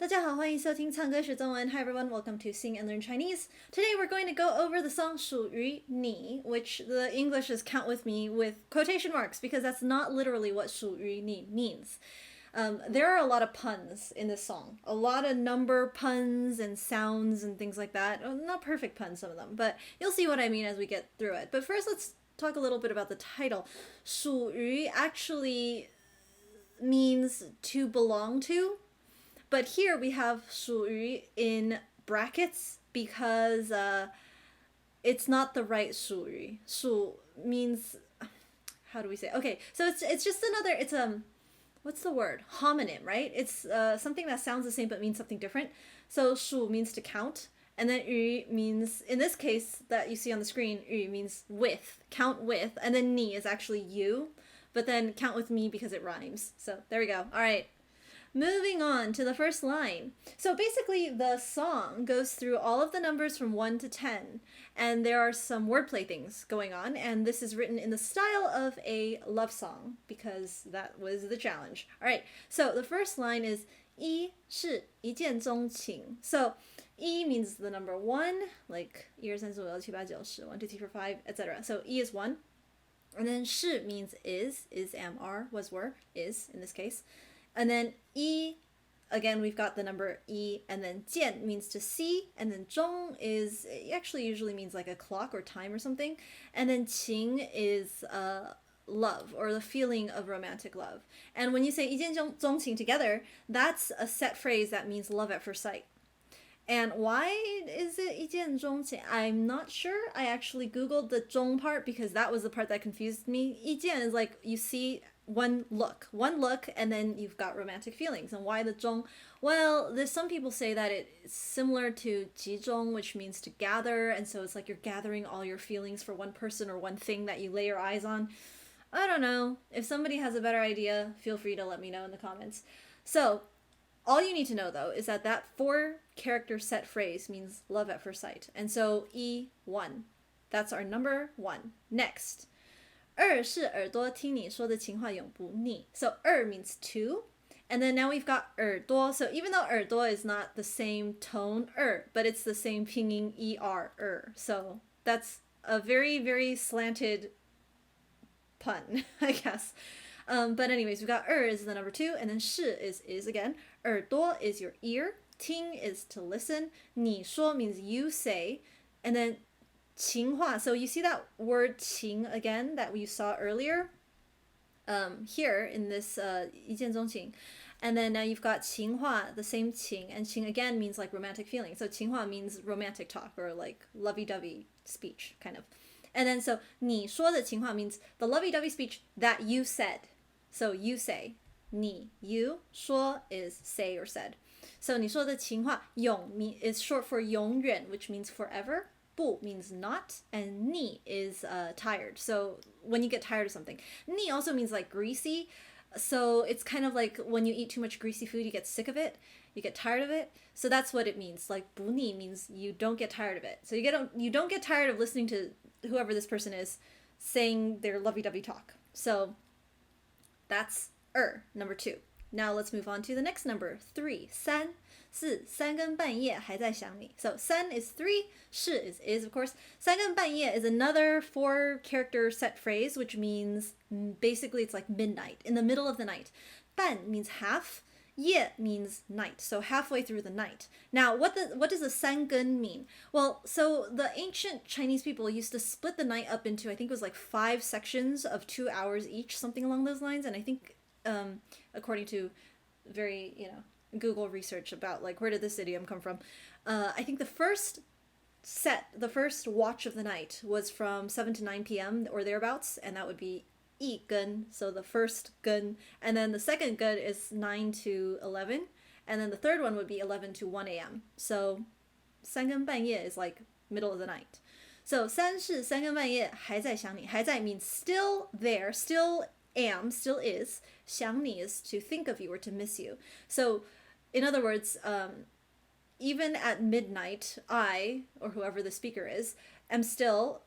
大家好，欢迎收听唱歌学中文. Hi everyone, welcome to Sing and Learn Chinese. Today we're going to go over the song 属于你, which the English is count with me with quotation marks because that's not literally what 属于你 means. There are a lot of puns in this song. A lot of number puns and sounds and things like that. Not perfect puns, some of them, but you'll see what I mean as we get through it. But first, let's talk a little bit about the title. 属于 actually means to belong to. But here we have 属于 in brackets because it's not the right 属于. 属 means, how do we say? Okay, so it's just another, it's what's the word? Homonym, right? It's something that sounds the same but means something different. So 属 means to count, and then 于 means, in this case that you see on the screen, 于 means with, count with, and then 你 is actually you, but then count with me because it rhymes. So there we go. All right. Moving on to the first line. So basically the song goes through all of the numbers from 1 to 10, and there are some wordplay things going on, and this is written in the style of a love song because that was the challenge. All right, so the first line is 一是一见钟情. So 一 means the number 1, like 1 2 3 4 5 6 7 8 9 10 1 2 3 4 5, etc. So 一 is 1, and then 是 means is, am, are, was, were, is in this case. And then 一, again, we've got the number 一, and then 见 means to see, and then 钟 is, it actually usually means like a clock or time or something, and then 情 is love, or the feeling of romantic love. And when you say 一见钟情 together, that's a set phrase that means love at first sight. And why is it 一见钟情? I'm not sure. I actually Googled the 钟 part because that was the part that confused me. 一见 is like you see one look, and then you've got romantic feelings. And why the 钟? Well, there's some people say that it's similar to 集中, which means to gather, and so it's like you're gathering all your feelings for one person or one thing that you lay your eyes on. I don't know. If somebody has a better idea, feel free to let me know in the comments. So, all you need to know, though, is that 4-character set phrase means love at first sight. And so, 一, 1. That's our number 1. Next. 二是耳朵听你说的情话永不腻. So 二 means 2. And then now we've got 耳朵. So even though 耳朵 is not the same tone, but it's the same pinging er. So that's a very, very slanted pun, I guess. But anyways, we've got is the number 2, and then 是 is again. 耳朵 is your ear. 听 is to listen. 你说 means you say. And then 情话. So you see that word 情 again that we saw earlier here in this 一见钟情. And then now you've got 情话, the same 情, and 情 again means like romantic feeling. So 情话 means romantic talk or like lovey-dovey speech kind of. And then so 你说的情话 means the lovey-dovey speech that you said. So you say. 你 you 说 is say or said. So 你说的情话永 is short for 永远, which means forever. 不 means not, and 腻 is tired. So when you get tired of something. 腻 also means like greasy. So it's kind of like when you eat too much greasy food, you get sick of it, you get tired of it. So that's what it means. Like 不腻 means you don't get tired of it. So you don't get tired of listening to whoever this person is saying their lovey-dovey talk. So that's number 2. Now let's move on to the next number, 3. 三更半夜还在想你. So 三 is 3, 是 is of course. 三更半夜 is another 4-character set phrase, which means basically it's like midnight, in the middle of the night. 半 means half, 夜 means night, so halfway through the night. Now, what does the 三更 mean? Well, so the ancient Chinese people used to split the night up into, I think it was like 5 sections of 2 hours each, something along those lines, and I think according to very, Google research about like where did this idiom come from, I think the first watch of the night was from 7 to 9 p.m. or thereabouts, and that would be 一更, so the first 更, and then the second 更 is 9 to 11, and then the third one would be 11 to 1 a.m. So 三更半夜 is like middle of the night. So 三是三更半夜还在想你. 还在 means still there, still am, still is. 想你 is to think of you or to miss you. So in other words, even at midnight, I, or whoever the speaker is, am still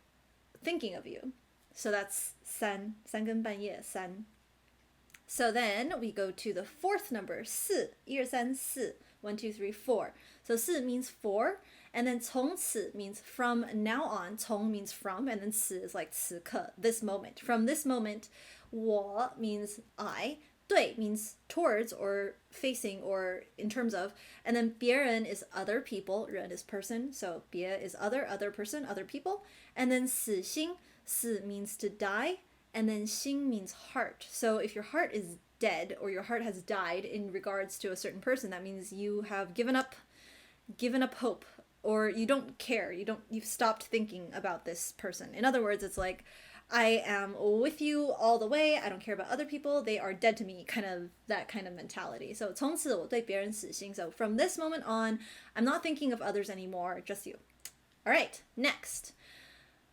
thinking of you. So that's 三更半夜, 三. So then we go to the 4th number, 4, 1 2 3 4. 1, 2, 3, 4. So 四 means 4, and then 从此 means from now on. 从 means from, and then 此 is like 此刻, this moment. From this moment, 我 means I. 对 means towards or facing or in terms of, and then 别人 is other people, 人 is person, so 别 is other person, other people, and then 死心, 死 means to die, and then 心 means heart. So if your heart is dead or your heart has died in regards to a certain person, that means you have given up hope, or you don't care, you've stopped thinking about this person. In other words, it's like, I am with you all the way. I don't care about other people. They are dead to me. That kind of mentality. So 从此我对别人死心. So from this moment on, I'm not thinking of others anymore, just you. All right, next.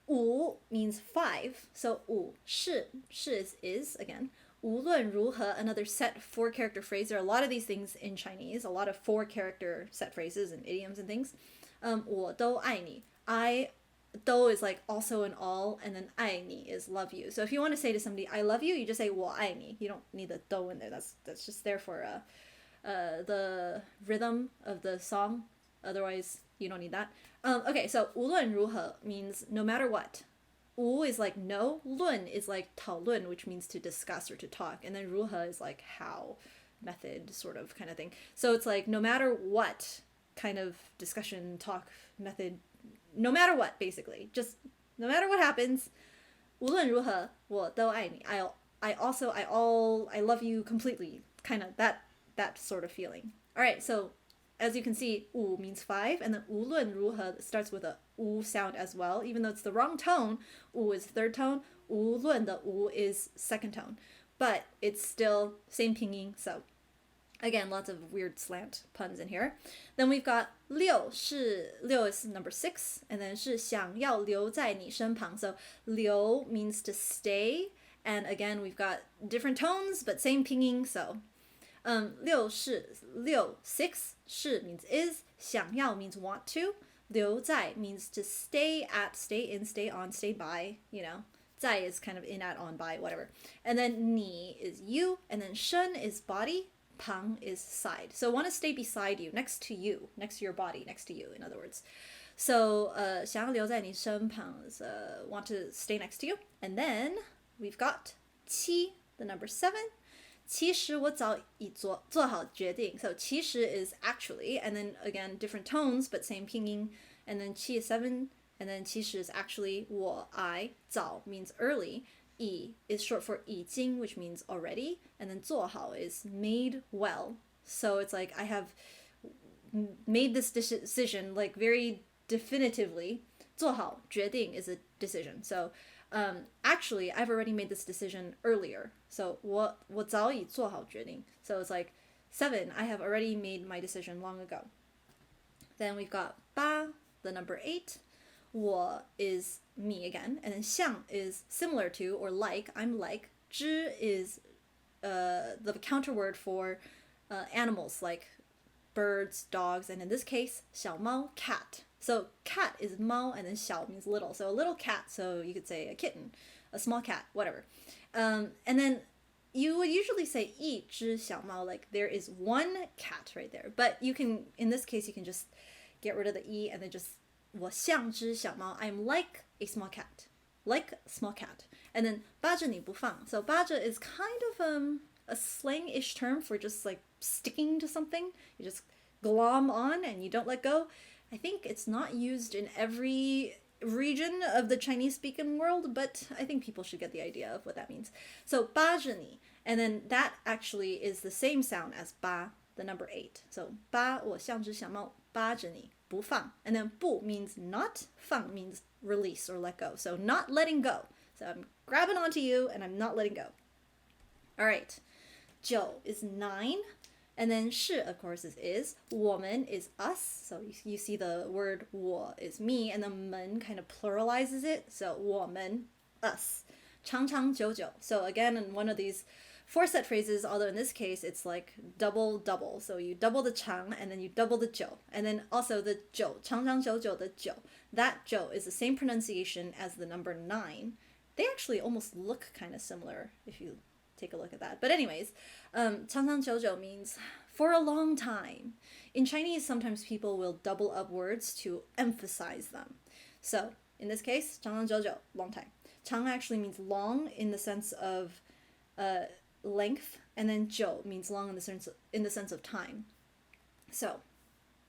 五 means 5. So 五是 is again. 无论如何, another set 4-character phrase. There are a lot of these things in Chinese, a lot of 4-character set phrases and idioms and things. 我都爱你. Do is like also and all, and then 爱你 is love you. So if you want to say to somebody, I love you, you just say 我爱你. You don't need the do in there. That's just there for the rhythm of the song. Otherwise, you don't need that. Okay, so 无论如何 means no matter what. 无 is like no, 论 is like 讨论, which means to discuss or to talk, and then 如何 is like how, method, sort of kind of thing. So it's like no matter what kind of discussion, talk, method, no matter what, basically, just no matter what happens, 无论如何我都爱你. I love you completely, kind of that sort of feeling. All right, so as you can see, 五 means 5, and then 无论如何starts with a 无 sound as well, even though it's the wrong tone. 无 is third tone, 无论 the 无 is second tone, but it's still same pinyin. So again, lots of weird slant puns in here. Then we've got 六 is number 6, and then 是想要留在你身旁. So 留 means to stay, and again, we've got different tones, but same pinyin. So 六 6 是 means is, 想要 means want to, 留在 means to stay at, stay in, stay on, stay by, you know. 在 is kind of in, at, on, by, whatever. And then 你 is you, and then 身 is body, 旁 is side. So want to stay beside you, next to your body, next to you, in other words. So 想要留在你身旁 is want to stay next to you. And then we've got 七, the number 7. 其实我早已做好决定. So 其实 is actually, and then again different tones but same pinyin. And then 七 is 7, and then 其实 is actually I 早 means early. 已 is short for 已经, which means already, and then 做好 is made well. So it's like I have made this decision like very definitively. 做好决定 is a decision. So actually I've already made this decision earlier. So 我早已做好决定. So it's like 7, I have already made my decision long ago. Then we've got 八, the number 8. 我 is me again, and then 像 is similar to or like, I'm like. 只 is the counter word for animals like birds, dogs, and in this case 小猫, cat. So cat is 猫, and then 小 means little. So a little cat, so you could say a kitten, a small cat, whatever. And then you would usually say 一只小猫, like there is one cat right there. But you can, in this case, you can just get rid of the 一 and then just 我像只小猫. I'm like a small cat. Like a small cat. And then 扒着你不放. So 扒着 is kind of a slang-ish term for just like sticking to something. You just glom on and you don't let go. I think it's not used in every region of the Chinese-speaking world, but I think people should get the idea of what that means. So 扒着你, and then that actually is the same sound as 八, the number 8. So 八我像只小猫扒着你不放, and then 不 means not, 放 means release or let go. So not letting go. So I'm grabbing onto you and I'm not letting go. All right. 九 is 9. And then 是, of course, is. 我们 is us. So you see the word 我 is me, and then 们 kind of pluralizes it. So 我们, us. 长长久久. So again, in one of these 4-set phrases, although in this case, it's like double. So you double the 长, and then you double the 久. And then also the 久, 长长久久 the 久. That 久 is the same pronunciation as the number 9. They actually almost look kind of similar if you take a look at that. But anyways, 长长久久 means for a long time. In Chinese, sometimes people will double up words to emphasize them. So in this case, 长长久久, long time. 长 actually means long in the sense of length, and then 久 means long in the sense of time. So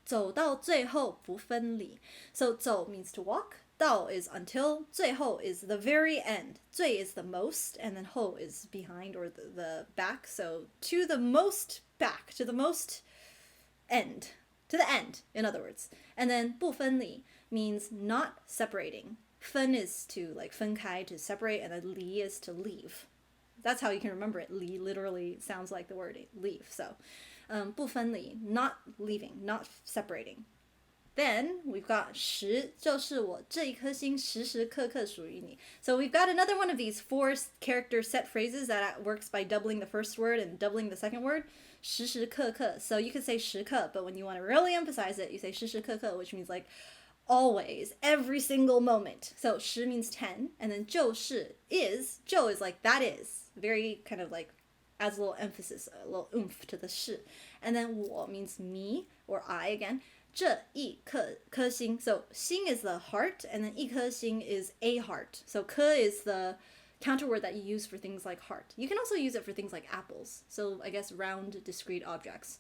走到最后不分离. So 走 means to walk, 到 is until, 最后 is the very end. 最 is the most, and then 后 is behind or the back. So to the most back, to the most end, to the end, in other words. And then 不分离 means not separating. 分 is to like 分开, to separate, and then 离 is to leave. That's how you can remember it. 离 literally sounds like the word leave. So 不分离, not leaving, not separating. Then we've got 十就是我这一颗心时时刻刻属于你. So we've got another one of these 4-character set phrases that works by doubling the first word and doubling the second word. 时时刻刻. So you could say 时刻, but when you want to really emphasize it, you say 时时刻刻, which means like always, every single moment. So 十 means 10, and then 就是 is, 就 is like that is. Very kind of like adds a little emphasis, a little oomph to the 是. And then 我 means me or I again. 这一颗心. So 心 is the heart, and then 一颗心 is a heart. So 颗 is the counter word that you use for things like heart. You can also use it for things like apples. So I guess round, discrete objects.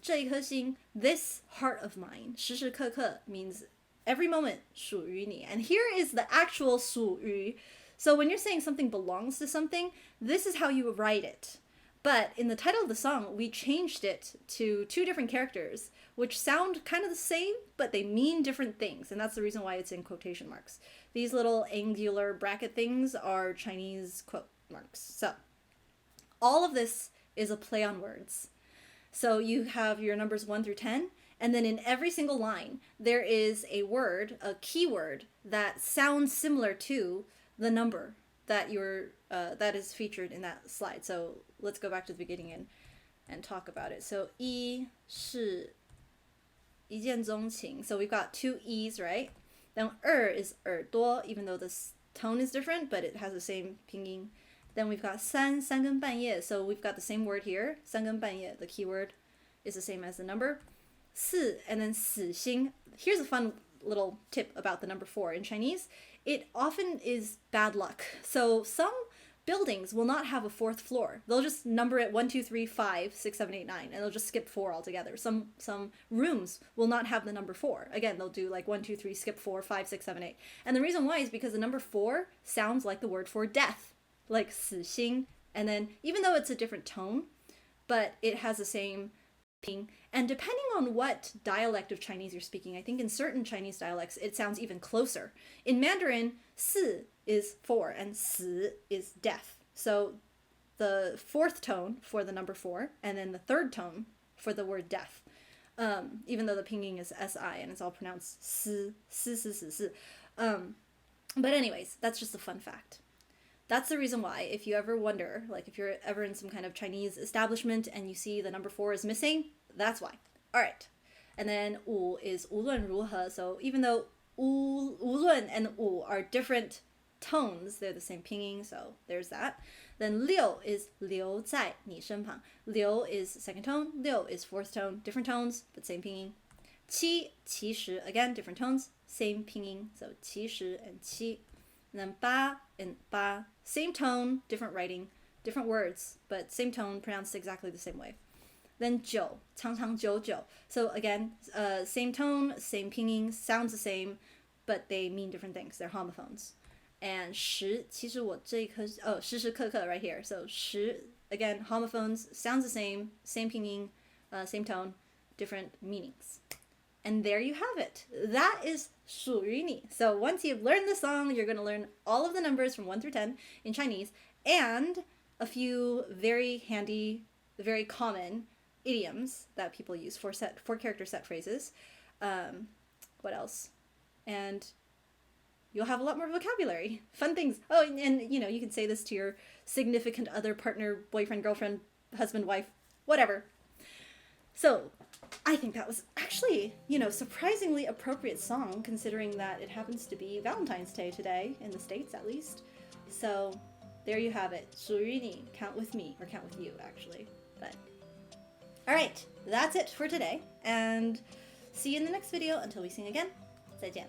这一颗心, this heart of mine, 时时刻刻 means every moment 属于你. And here is the actual 属于. So when you're saying something belongs to something, this is how you write it. But in the title of the song, we changed it to 2 different characters, which sound kind of the same, but they mean different things. And that's the reason why it's in quotation marks. These little angular bracket things are Chinese quote marks. So all of this is a play on words. So you have your numbers 1 through 10, and then in every single line, there is a word, a keyword, that sounds similar to the number that that is featured in that slide. So let's go back to the beginning and talk about it. So 一是一见钟情. So we've got 2 E's, right? Then 二 is 耳朵, even though the tone is different, but it has the same pinyin. Then we've got 三更半夜. So we've got the same word here. 三更半夜, the keyword is the same as the number. 四, and then 死心. Here's a fun little tip about the number 4 in Chinese. It often is bad luck. So some buildings will not have a 4th floor. They'll just number it 1, 2, 3, 5, 6, 7, 8, 9, and they'll just skip 4 altogether. Some rooms will not have the number 4. Again, they'll do like 1, 2, 3, skip 4, 5, 6, 7, 8. And the reason why is because the number 4 sounds like the word for death, like 死心. And then even though it's a different tone, but it has the same ping. And depending on what dialect of Chinese you're speaking, I think in certain Chinese dialects, it sounds even closer. In Mandarin, 四 is 4 and 死 is death. So the 4th tone for the number 4, and then the 3rd tone for the word death. Even though the pinyin is si and it's all pronounced 死. But anyways, that's just a fun fact. That's the reason why, if you ever wonder, like if you're ever in some kind of Chinese establishment and you see the number 4 is missing, that's why. All right. And then 五 is 无论如何. So even though 无论 and 五 are different tones, they're the same pinyin, so there's that. Then 六 is 留在你身旁. 留 is 2nd tone, 六 is 4th tone, different tones, but same pinyin. 七 其实, again, different tones, same pinyin, so 其实 and 七. And then 八 and 八, same tone, different writing, different words, but same tone, pronounced exactly the same way. Then 九, 长长久久. So again, same tone, same pinyin, sounds the same, but they mean different things. They're homophones. And 十, 其实我这一颗,时时刻刻 right here. So 十, again, homophones, sounds the same pinyin, same tone, different meanings. And there you have it. That is 属于你. So once you've learned the song, you're going to learn all of the numbers from 1 through 10 in Chinese and a few very handy, very common idioms that people use for character set phrases. What else? And you'll have a lot more vocabulary. Fun things. Oh, and you know, you can say this to your significant other, partner, boyfriend, girlfriend, husband, wife, whatever. So I think that was actually, you know, surprisingly appropriate song considering that it happens to be Valentine's Day today, in the States at least. So there you have it. 属于你, count with me, or count with you actually. But Alright, that's it for today, and see you in the next video. Until we sing again, 再见.